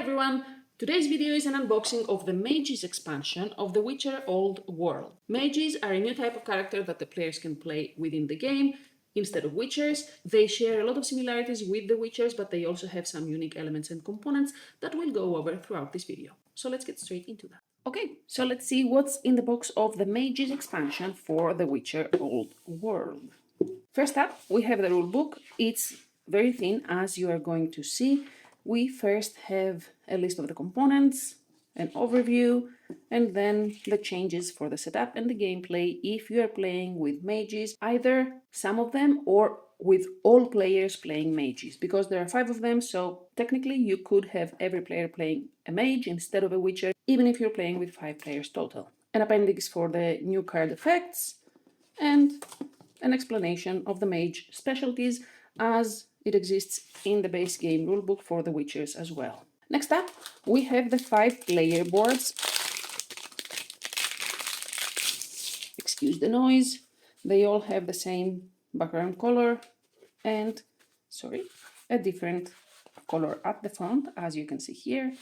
everyone! Today's video is an unboxing of the Mages expansion of The Witcher Old World. Mages are a new type of character that the players can play within the game instead of Witchers. They share a lot of similarities with the Witchers, but they also have some unique elements and components that we'll go over throughout this video. So let's get straight into that. Okay, so let's see what's in the box of the Mages expansion for The Witcher Old World. First up, we have the rulebook. It's very thin, as you are going to see. We first have a list of the components, an overview, and then the changes for the setup and the gameplay if you are playing with mages, either some of them or with all players playing mages, because there are 5 of them, so technically you could have every player playing a mage instead of a witcher, even if you're playing with 5 players total. An appendix for the new card effects, and an explanation of the mage specialties as it exists in the base game rulebook for the Witchers as well. Next up, we have the 5 player boards. Excuse the noise. They all have the same background color and, a different color at the front, as you can see here.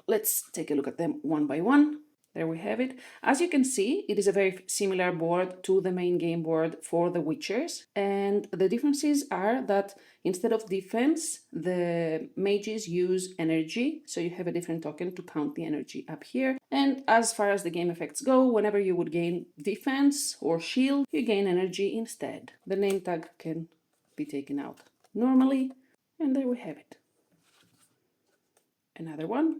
Let's take a look at them one by one. There we have it. As you can see, it is a very similar board to the main game board for the Witchers. And the differences are that instead of defense, the mages use energy. So you have a different token to count the energy up here. And as far as the game effects go, whenever you would gain defense or shield, you gain energy instead. The name tag can be taken out normally. And there we have it. Another one.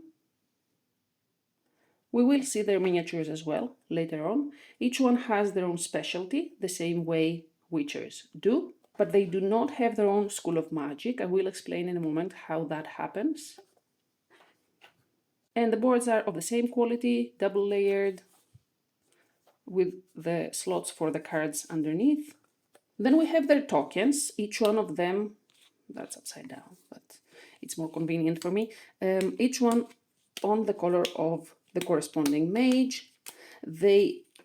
We will see their miniatures as well later on. Each one has their own specialty, the same way Witchers do, but they do not have their own school of magic. I will explain in a moment how that happens. And the boards are of the same quality, double layered, with the slots for the cards underneath. Then we have their tokens, each one of them, that's upside down, but it's more convenient for me, each one on the color of the corresponding mage.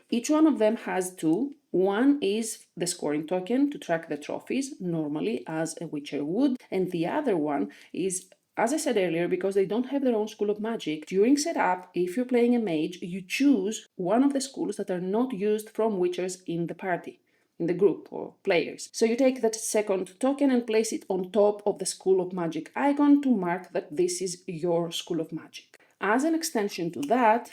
Each one of them has 2. One is the scoring token to track the trophies, normally as a Witcher would, and the other one is, as I said earlier, because they don't have their own school of magic, during setup, if you're playing a mage, you choose one of the schools that are not used from Witchers in the party, in the group or players. So you take that second token and place it on top of the school of magic icon to mark that this is your school of magic. As an extension to that,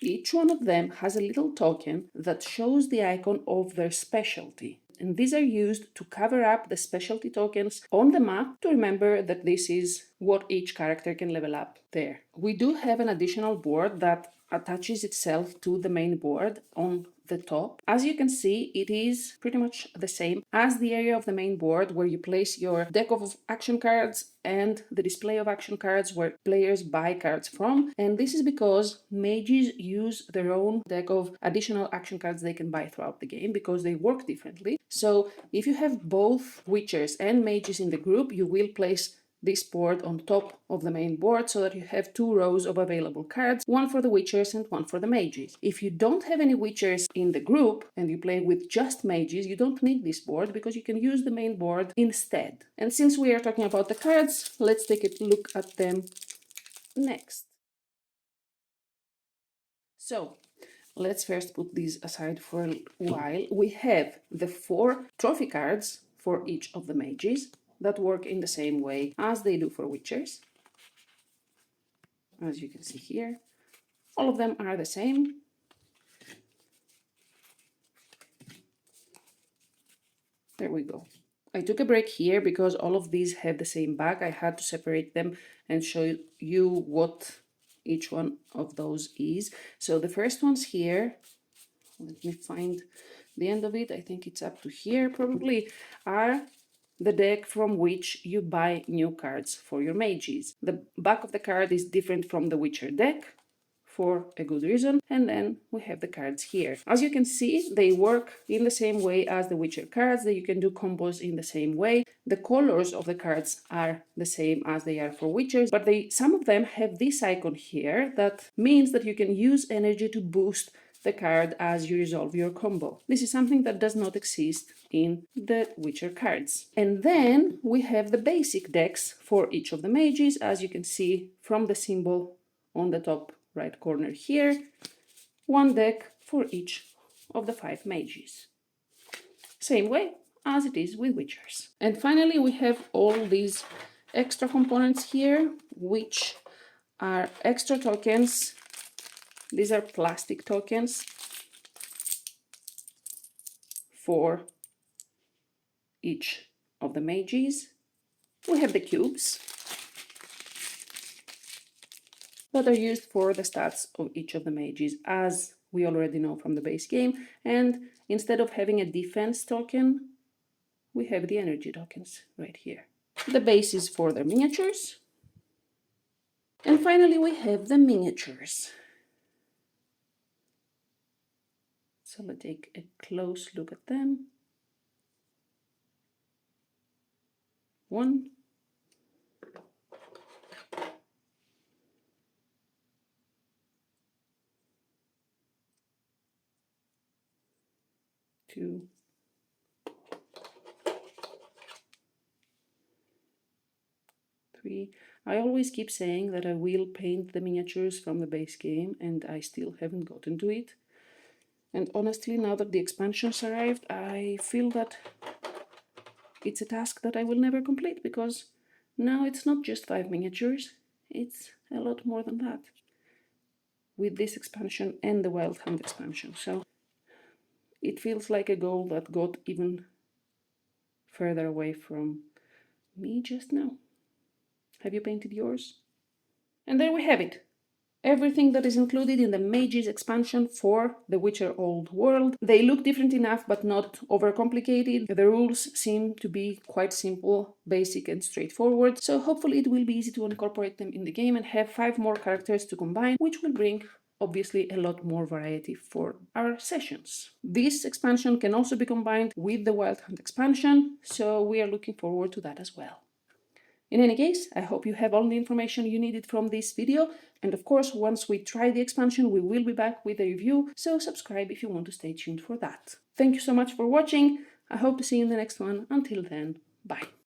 each one of them has a little token that shows the icon of their specialty. And these are used to cover up the specialty tokens on the map to remember that this is what each character can level up there. We do have an additional board that attaches itself to the main board on the top. As you can see, it is pretty much the same as the area of the main board where you place your deck of action cards and the display of action cards where players buy cards from. And this is because mages use their own deck of additional action cards they can buy throughout the game because they work differently. So if you have both Witchers and mages in the group, you will place this board on top of the main board so that you have 2 rows of available cards, one for the Witchers and one for the mages. If you don't have any Witchers in the group and you play with just mages, you don't need this board because you can use the main board instead. And since we are talking about the cards, let's take a look at them next. So, let's first put these aside for a while. We have the 4 trophy cards for each of the mages that work in the same way as they do for Witchers. As you can see here, all of them are the same. There we go. I took a break here because all of these have the same back. I had to separate them and show you what each one of those is. So the first ones here, let me find the end of it, I think it's up to here probably, are the deck from which you buy new cards for your mages. The back of the card is different from the Witcher deck for a good reason, and then we have the cards here. As you can see, they work in the same way as the Witcher cards, that you can do combos in the same way. The colors of the cards are the same as they are for Witchers, but some of them have this icon here that means that you can use energy to boost the card as you resolve your combo. This is something that does not exist in the Witcher cards. And then we have the basic decks for each of the mages, as you can see from the symbol on the top right corner here. One deck for each of the 5 mages. Same way as it is with Witchers. And finally we have all these extra components here, which are extra tokens. These are plastic tokens for each of the mages. We have the cubes that are used for the stats of each of the mages, as we already know from the base game. And instead of having a defense token, we have the energy tokens right here. The bases for their miniatures. And finally we have the miniatures. So let's take a close look at them. 1, 2, 3. I always keep saying that I will paint the miniatures from the base game, and I still haven't gotten to it. And honestly, now that the expansions arrived, I feel that it's a task that I will never complete, because now it's not just 5 miniatures, it's a lot more than that with this expansion and the Wild Hunt expansion. So it feels like a goal that got even further away from me just now. Have you painted yours? And there we have it. Everything that is included in the Mage's expansion for The Witcher Old World. They look different enough, but not overcomplicated. The rules seem to be quite simple, basic and straightforward, so hopefully it will be easy to incorporate them in the game and have 5 more characters to combine, which will bring obviously a lot more variety for our sessions. This expansion can also be combined with the Wild Hunt expansion, so we are looking forward to that as well. In any case, I hope you have all the information you needed from this video, and of course, once we try the expansion, we will be back with a review, so subscribe if you want to stay tuned for that. Thank you so much for watching. I hope to see you in the next one. Until then, bye.